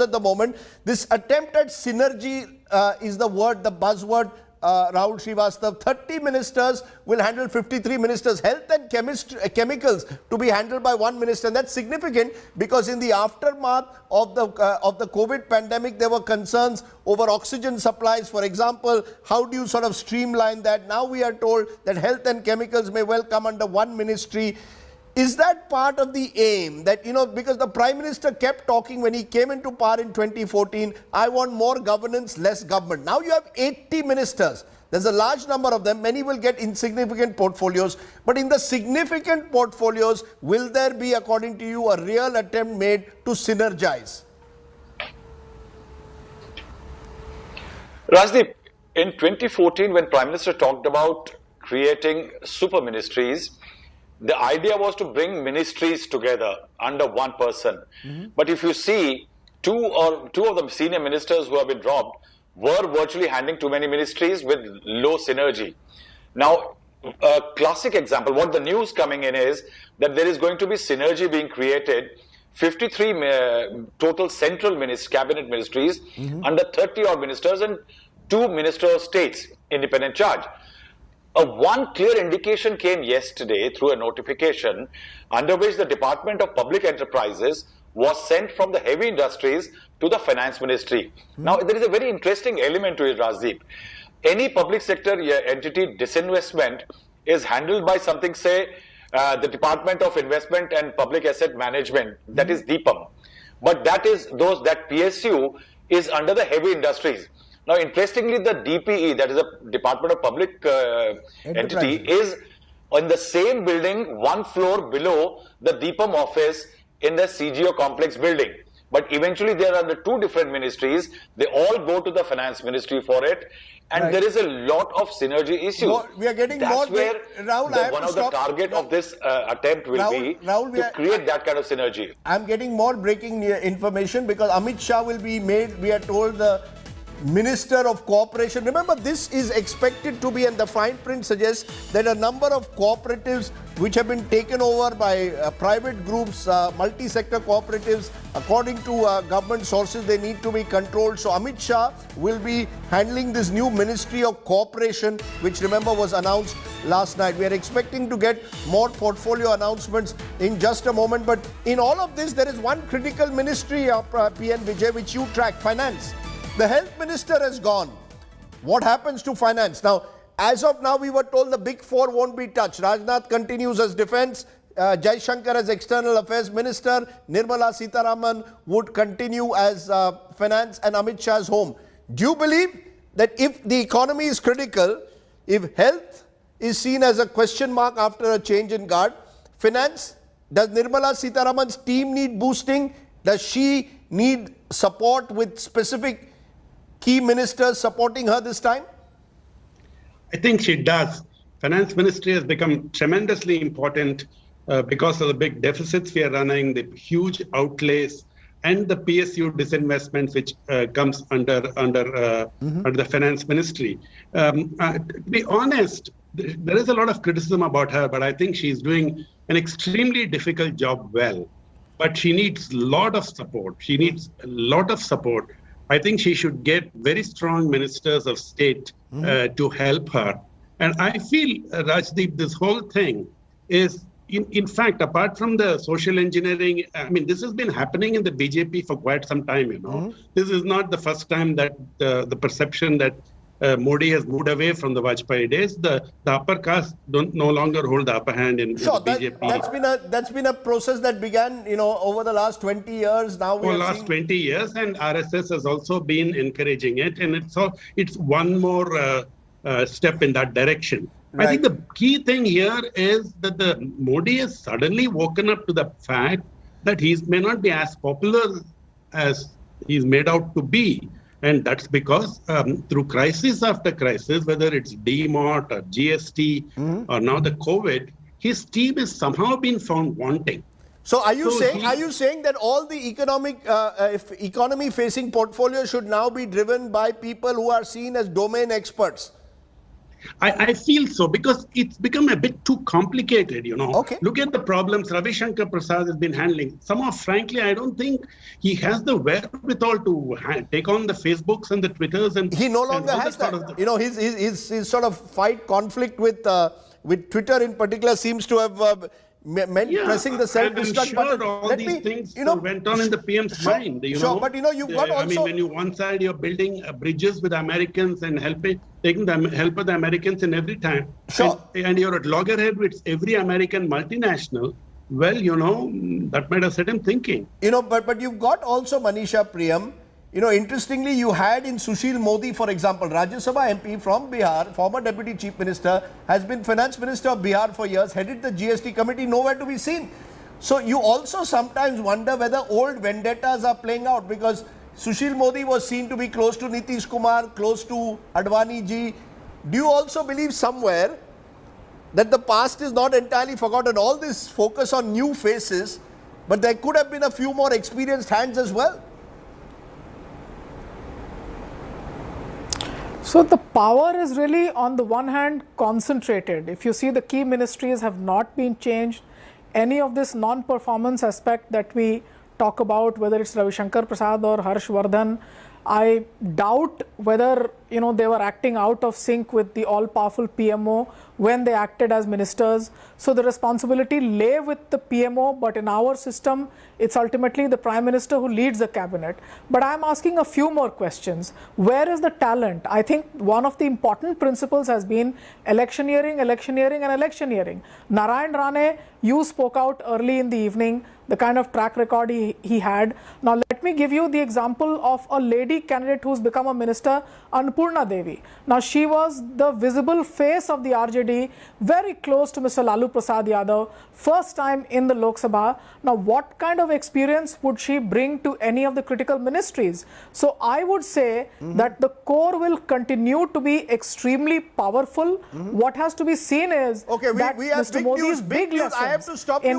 at the moment. This attempt at synergy is the word, the buzzword. Rahul Srivastav, 30 ministers will handle 53 ministers. Health and chemicals to be handled by one minister. And that's significant because in the aftermath of the COVID pandemic, there were concerns over oxygen supplies. For example, how do you sort of streamline that? Now we are told that health and chemicals may well come under one ministry. Is that part of the aim that, because the Prime Minister kept talking when he came into power in 2014, I want more governance, less government. Now you have 80 ministers. There's a large number of them. Many will get insignificant portfolios. But in the significant portfolios, will there be, according to you, a real attempt made to synergize? Rajdeep, in 2014, when Prime Minister talked about creating super ministries, the idea was to bring ministries together under one person. But if you see, two of the senior ministers who have been dropped were virtually handling too many ministries with low synergy. Now, a classic example, what the news coming in is that there is going to be synergy being created, 53 total central cabinet ministries under 30 odd ministers and 2 minister of states, independent charge. One clear indication came yesterday through a notification under which the Department of Public Enterprises was sent from the heavy industries to the Finance Ministry. Now, there is a very interesting element to it, Rajdeep. Any public sector entity disinvestment is handled by something, say, the Department of Investment and Public Asset Management, that is DIPAM. But that PSU is under the heavy industries. Now, interestingly, the DPE, that is a Department of Public entity, is in the same building, one floor below the DIPAM office in the CGO complex building. But eventually, they are under 2 different ministries. They all go to the Finance Ministry for it. And there is a lot of synergy issues. We are getting That's more. where Rahul, one of the target of this attempt will be to create that kind of synergy. I'm getting more breaking information because Amit Shah will be made, we are told, the Minister of Cooperation. Remember, this is expected to be, and the fine print suggests that a number of cooperatives which have been taken over by private groups, multi-sector cooperatives, according to government sources, they need to be controlled. So Amit Shah will be handling this new Ministry of Cooperation, which, remember, was announced last night. We are expecting to get more portfolio announcements in just a moment. But in all of this, there is one critical ministry, PN Vijay, which you track, Finance. The health minister has gone. What happens to finance? Now, as of now, we were told the big 4 won't be touched. Rajnath continues as defense, Jai Shankar as external affairs minister, Nirmala Sitharaman would continue as finance, and Amit Shah's home. Do you believe that if the economy is critical, if health is seen as a question mark after a change in guard, finance, does Nirmala Sitharaman's team need boosting? Does she need support with specific key ministers supporting her this time? I think she does. Finance Ministry has become tremendously important because of the big deficits we are running, the huge outlays, and the PSU disinvestments which comes under the Finance Ministry. To be honest, there is a lot of criticism about her, but I think she's doing an extremely difficult job well. But she needs a lot of support. I think she should get very strong ministers of state to help her. And I feel, Rajdeep, this whole thing is, in fact, apart from the social engineering, I mean, this has been happening in the BJP for quite some time, This is not the first time that the perception that Modi has moved away from the Vajpayee days. The upper caste no longer hold the upper hand in the BJP. That's been a process that began, over the last 20 years. Now over the last 20 years, and RSS has also been encouraging it, and it's one more step in that direction. Right. I think the key thing here is that the Modi has suddenly woken up to the fact that he may not be as popular as he's made out to be. And that's because through crisis after crisis, whether it's DMOT or GST or now the COVID, his team has somehow been found wanting. So are you saying that all the economy-facing portfolios should now be driven by people who are seen as domain experts? I feel so, because it's become a bit too complicated, Okay. Look at the problems Ravi Shankar Prasad has been handling. Frankly, I don't think he has the wherewithal to take on the Facebooks and the Twitters. And He no and longer all has sort that. of His sort of fight conflict with Twitter in particular seems to have meant pressing the self-destruct I'm sure button. all these things went on in the PM's mind. Sure, but you've got I mean, also. when you one side you're building bridges with Americans and taking the help of the Americans in every time, Sure. and you're at loggerhead with every American multinational. Well, that might have set him thinking. But you've got also Manisha Priyam. Interestingly, you had in Sushil Modi, for example, Rajya Sabha MP from Bihar, former Deputy Chief Minister, has been Finance Minister of Bihar for years, headed the GST committee, nowhere to be seen. So you also sometimes wonder whether old vendettas are playing out, because Sushil Modi was seen to be close to Nitish Kumar, close to Advani ji. Do you also believe somewhere that the past is not entirely forgotten? All this focus on new faces, but there could have been a few more experienced hands as well. So the power is really, on the one hand, concentrated. If you see, the key ministries have not been changed. Any of this non-performance aspect that we talk about, whether it's Ravi Shankar Prasad or Harsh Vardhan, I doubt whether they were acting out of sync with the all-powerful PMO when they acted as ministers. So the responsibility lay with the PMO, but in our system, it's ultimately the Prime Minister who leads the cabinet. But I'm asking a few more questions. Where is the talent? I think one of the important principles has been electioneering, electioneering, and electioneering. Narayan Rane, you spoke out early in the evening, the kind of track record he had. Now let me give you the example of a lady candidate who's become a minister, Annapurna Devi. Now she was the visible face of the RJD, very close to Mr. Lalu Prasad Yadav, first time in the Lok Sabha. Now what kind of experience would she bring to any of the critical ministries? So I would say that the core will continue to be extremely powerful. What has to be seen is Okay, that we have Mr. big Modi's news, big news. I have lessons to stop in you.